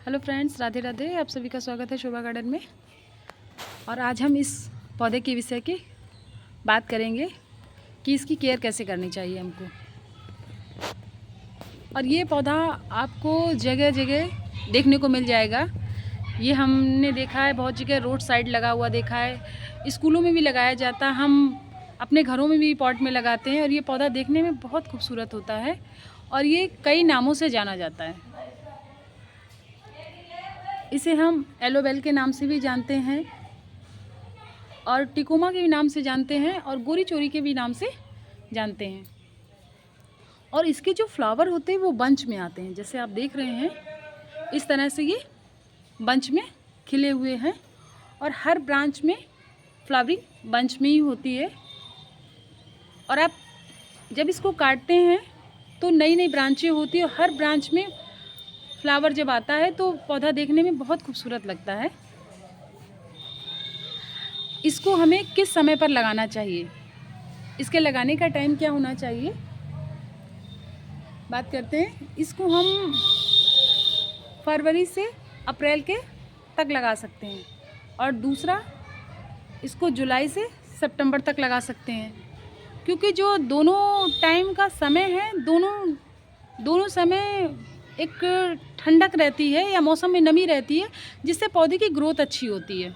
Hello friends, Radhe Radhe. आप सभी का स्वागत है शोभा गार्डन में। और आज हम इस पौधे के विषय की बात करेंगे कि इसकी केयर कैसे करनी चाहिए हमको। और ये पौधा आपको जगह जगह देखने को मिल जाएगा। ये हमने देखा है बहुत जगह, रोड साइड लगा हुआ देखा है, स्कूलों में भी लगाया जाता है, हम अपने घरों में भी पॉट में लगाते हैं। और ये पौधा देखने में बहुत खूबसूरत होता है और ये कई नामों से जाना जाता है। इसे हम एलोवेल के नाम से भी जानते हैं और टिकोमा के भी नाम से जानते हैं और गोरी चोरी के भी नाम से जानते हैं। और इसके जो फ्लावर होते हैं वो बंच में आते हैं, जैसे आप देख रहे हैं इस तरह से ये बंच में खिले हुए हैं। और हर ब्रांच में फ्लावरिंग बंच में ही होती है। और आप जब इसको काटते हैं तो नई नई ब्रांचें होती है और हर ब्रांच में फ्लावर जब आता है तो पौधा देखने में बहुत खूबसूरत लगता है। इसको हमें किस समय पर लगाना चाहिए, इसके लगाने का टाइम क्या होना चाहिए, बात करते हैं। इसको हम फरवरी से अप्रैल के तक लगा सकते हैं और दूसरा इसको जुलाई से सितंबर तक लगा सकते हैं, क्योंकि जो दोनों टाइम का समय है, दोनों समय एक ठंडक रहती है या मौसम में नमी रहती है, जिससे पौधे की ग्रोथ अच्छी होती है।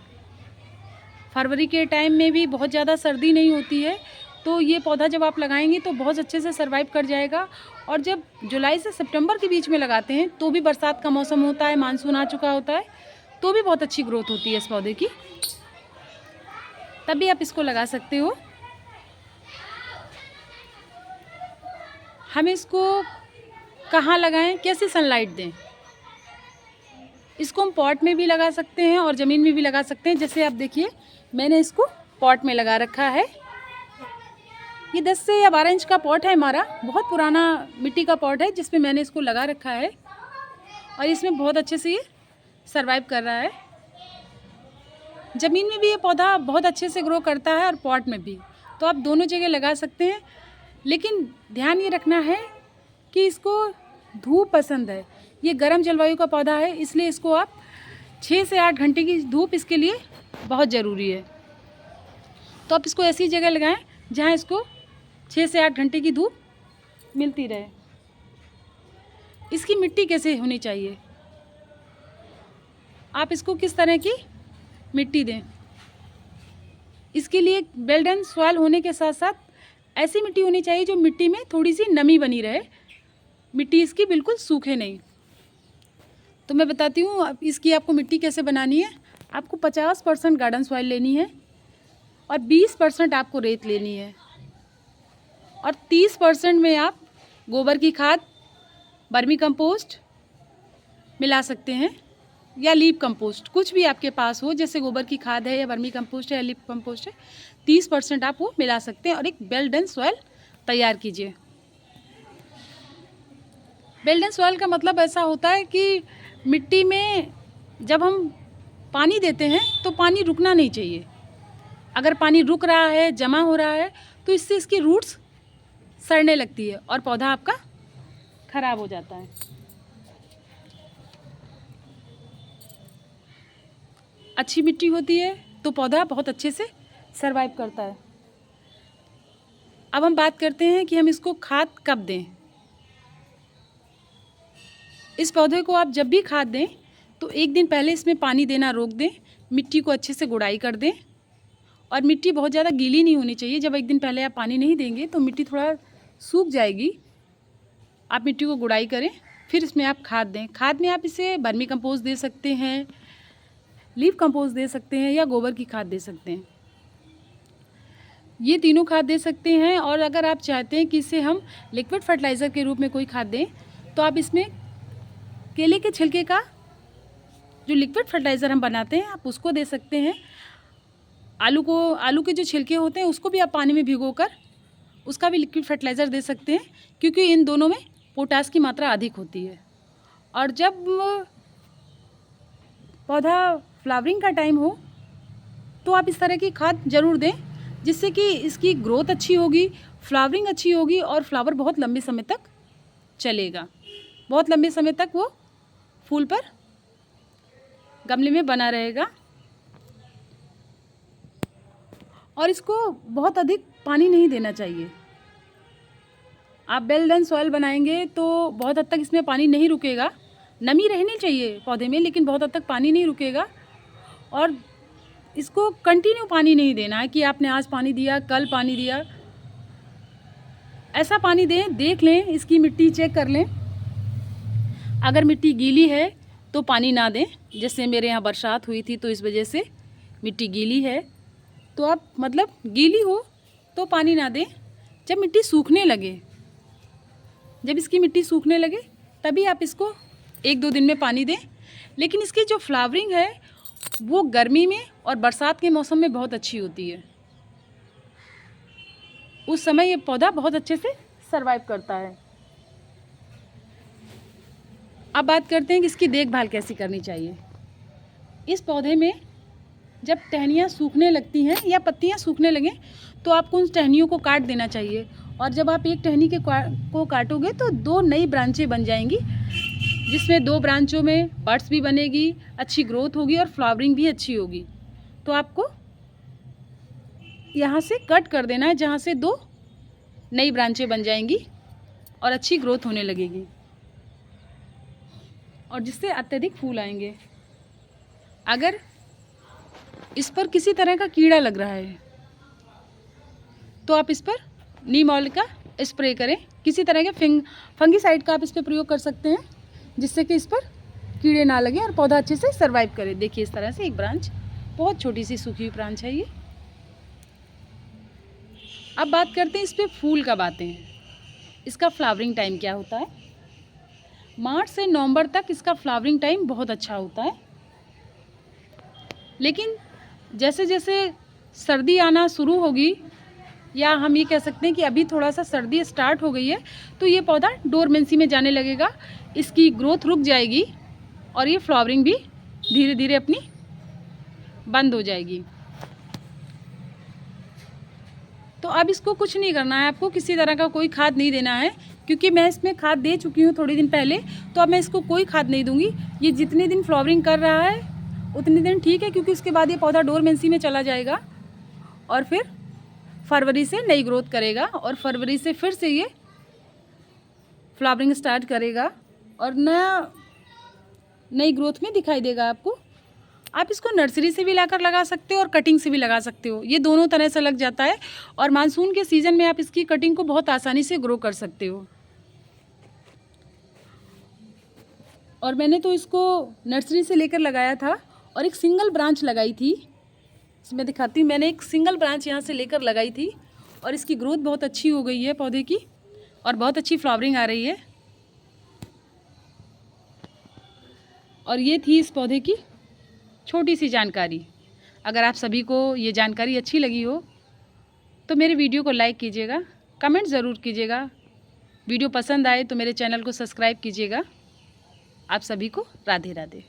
फरवरी के टाइम में भी बहुत ज़्यादा सर्दी नहीं होती है, तो ये पौधा जब आप लगाएंगे तो बहुत अच्छे से सर्वाइव कर जाएगा। और जब जुलाई से सितंबर के बीच में लगाते हैं तो भी बरसात का मौसम होता है, मानसून आ चुका होता है, तो भी बहुत अच्छी ग्रोथ होती है इस पौधे की। तब भी आप इसको लगा सकते हो। हम इसको कहाँ लगाएं, कैसे सनलाइट दें, इसको हम पॉट में भी लगा सकते हैं और ज़मीन में भी लगा सकते हैं। जैसे आप देखिए, मैंने इसको पॉट में लगा रखा है। ये 10 से या 12 इंच का पॉट है हमारा, बहुत पुराना मिट्टी का पॉट है जिसमें मैंने इसको लगा रखा है और इसमें बहुत अच्छे से ये सर्वाइव कर रहा है। ज़मीन में भी ये पौधा बहुत अच्छे से ग्रो करता है और पॉट में भी, तो आप दोनों जगह लगा सकते हैं। लेकिन ध्यान ये रखना है कि इसको धूप पसंद है। ये गर्म जलवायु का पौधा है, इसलिए इसको आप 6 से 8 घंटे की धूप इसके लिए बहुत ज़रूरी है। तो आप इसको ऐसी जगह लगाएं जहां इसको 6 से 8 घंटे की धूप मिलती रहे। इसकी मिट्टी कैसे होनी चाहिए, आप इसको किस तरह की मिट्टी दें, इसके लिए वेल डन सॉइल होने के साथ साथ ऐसी मिट्टी होनी चाहिए जो मिट्टी में थोड़ी सी नमी बनी रहे, मिट्टी इसकी बिल्कुल सूखे नहीं। तो मैं बताती हूँ इसकी आपको मिट्टी कैसे बनानी है। आपको 50% गार्डन सॉइल लेनी है और 20% आपको रेत लेनी है और 30% में आप गोबर की खाद, वर्मी कंपोस्ट मिला सकते हैं या लीफ कंपोस्ट, कुछ भी आपके पास हो, जैसे गोबर की खाद है या वर्मी कंपोस्ट है या लीफ कंपोस्ट है। 30% आप वो मिला सकते हैं और एक वेल डन सॉइल तैयार कीजिए। वेल डन सॉइल का मतलब ऐसा होता है कि मिट्टी में जब हम पानी देते हैं तो पानी रुकना नहीं चाहिए। अगर पानी रुक रहा है, जमा हो रहा है, तो इससे इसकी रूट्स सड़ने लगती है और पौधा आपका खराब हो जाता है। अच्छी मिट्टी होती है तो पौधा बहुत अच्छे से सर्वाइव करता है। अब हम बात करते हैं कि हम इसको खाद कब दें। इस पौधे को आप जब भी खाद दें तो एक दिन पहले इसमें पानी देना रोक दें, मिट्टी को अच्छे से गुड़ाई कर दें। और मिट्टी बहुत ज़्यादा गीली नहीं होनी चाहिए। जब एक दिन पहले आप पानी नहीं देंगे तो मिट्टी थोड़ा सूख जाएगी। आप मिट्टी को गुड़ाई करें, फिर इसमें आप खाद दें। खाद में आप इसे वर्मी कंपोस्ट दे सकते हैं, लीफ कंपोस्ट दे सकते हैं या गोबर की खाद दे सकते हैं। ये तीनों खाद दे सकते हैं। और अगर आप चाहते हैं कि इसे हम लिक्विड फर्टिलाइज़र के रूप में कोई खाद दें तो आप इसमें केले के छिलके का जो लिक्विड फर्टिलाइज़र हम बनाते हैं आप उसको दे सकते हैं। आलू के जो छिलके होते हैं उसको भी आप पानी में भिगोकर उसका भी लिक्विड फर्टिलाइज़र दे सकते हैं, क्योंकि इन दोनों में पोटास की मात्रा अधिक होती है। और जब पौधा फ्लावरिंग का टाइम हो तो आप इस तरह की खाद ज़रूर दें, जिससे कि इसकी ग्रोथ अच्छी होगी, फ्लावरिंग अच्छी होगी और फ्लावर बहुत लंबे समय तक चलेगा, बहुत लंबे समय तक वो फूल पर गमले में बना रहेगा। और इसको बहुत अधिक पानी नहीं देना चाहिए। आप वेल डन सॉइल बनाएंगे तो बहुत हद तक इसमें पानी नहीं रुकेगा। नमी रहनी चाहिए पौधे में, लेकिन बहुत हद तक पानी नहीं रुकेगा। और इसको कंटिन्यू पानी नहीं देना है कि आपने आज पानी दिया, कल पानी दिया। ऐसा पानी दें, देख लें, इसकी मिट्टी चेक कर लें। अगर मिट्टी गीली है तो पानी ना दें। जैसे मेरे यहाँ बरसात हुई थी तो इस वजह से मिट्टी गीली है, तो आप मतलब गीली हो तो पानी ना दें। जब मिट्टी सूखने लगे, जब इसकी मिट्टी सूखने लगे तभी आप इसको 1-2 दिन में पानी दें। लेकिन इसकी जो फ्लावरिंग है वो गर्मी में और बरसात के मौसम में बहुत अच्छी होती है। उस समय ये पौधा बहुत अच्छे से सरवाइव करता है। अब बात करते हैं कि इसकी देखभाल कैसी करनी चाहिए। इस पौधे में जब टहनियाँ सूखने लगती हैं या पत्तियाँ सूखने लगें तो आपको उन टहनियों को काट देना चाहिए। और जब आप एक टहनी को काटोगे तो 2 नई ब्रांचें बन जाएंगी, जिसमें 2 ब्रांचों में बड्स भी बनेगी, अच्छी ग्रोथ होगी और फ्लावरिंग भी अच्छी होगी। तो आपको यहाँ से कट कर देना है, जहाँ से 2 नई ब्रांचें बन जाएंगी और अच्छी ग्रोथ होने लगेगी, और जिससे अत्यधिक फूल आएंगे। अगर इस पर किसी तरह का कीड़ा लग रहा है तो आप इस पर नीम ऑयल का स्प्रे करें। किसी तरह के फंगीसाइड का आप इस पर प्रयोग कर सकते हैं, जिससे कि इस पर कीड़े ना लगे और पौधा अच्छे से सरवाइव करे। देखिए इस तरह से एक ब्रांच, बहुत छोटी सी सूखी हुई ब्रांच है ये। अब बात करते हैं इस पर फूल कब आते हैं, इसका फ्लावरिंग टाइम क्या होता है। मार्च से नवंबर तक इसका फ्लावरिंग टाइम बहुत अच्छा होता है। लेकिन जैसे जैसे सर्दी आना शुरू होगी, या हम ये कह सकते हैं कि अभी थोड़ा सा सर्दी स्टार्ट हो गई है, तो ये पौधा डोरमेंसी में जाने लगेगा, इसकी ग्रोथ रुक जाएगी और ये फ्लावरिंग भी धीरे धीरे अपनी बंद हो जाएगी। तो अब इसको कुछ नहीं करना है, आपको किसी तरह का कोई खाद नहीं देना है, क्योंकि मैं इसमें खाद दे चुकी हूँ थोड़े दिन पहले। तो अब मैं इसको कोई खाद नहीं दूंगी। ये जितने दिन फ्लावरिंग कर रहा है उतने दिन ठीक है, क्योंकि उसके बाद ये पौधा डोरमेंसी में चला जाएगा और फिर फरवरी से नई ग्रोथ करेगा और फरवरी से फिर से ये फ्लावरिंग स्टार्ट करेगा और नई ग्रोथ में दिखाई देगा आपको। आप इसको नर्सरी से भी लाकर लगा सकते हो और कटिंग से भी लगा सकते हो, ये दोनों तरह से लग जाता है। और मानसून के सीज़न में आप इसकी कटिंग को बहुत आसानी से ग्रो कर सकते हो। और मैंने तो इसको नर्सरी से लेकर लगाया था और एक सिंगल ब्रांच लगाई थी। इसमें दिखाती हूँ, मैंने एक सिंगल ब्रांच यहाँ से लेकर लगाई थी और इसकी ग्रोथ बहुत अच्छी हो गई है पौधे की, और बहुत अच्छी फ्लावरिंग आ रही है। और ये थी इस पौधे की छोटी सी जानकारी। अगर आप सभी को ये जानकारी अच्छी लगी हो तो मेरे वीडियो को लाइक कीजिएगा, कमेंट ज़रूर कीजिएगा। वीडियो पसंद आए तो मेरे चैनल को सब्सक्राइब कीजिएगा। आप सभी को राधे राधे।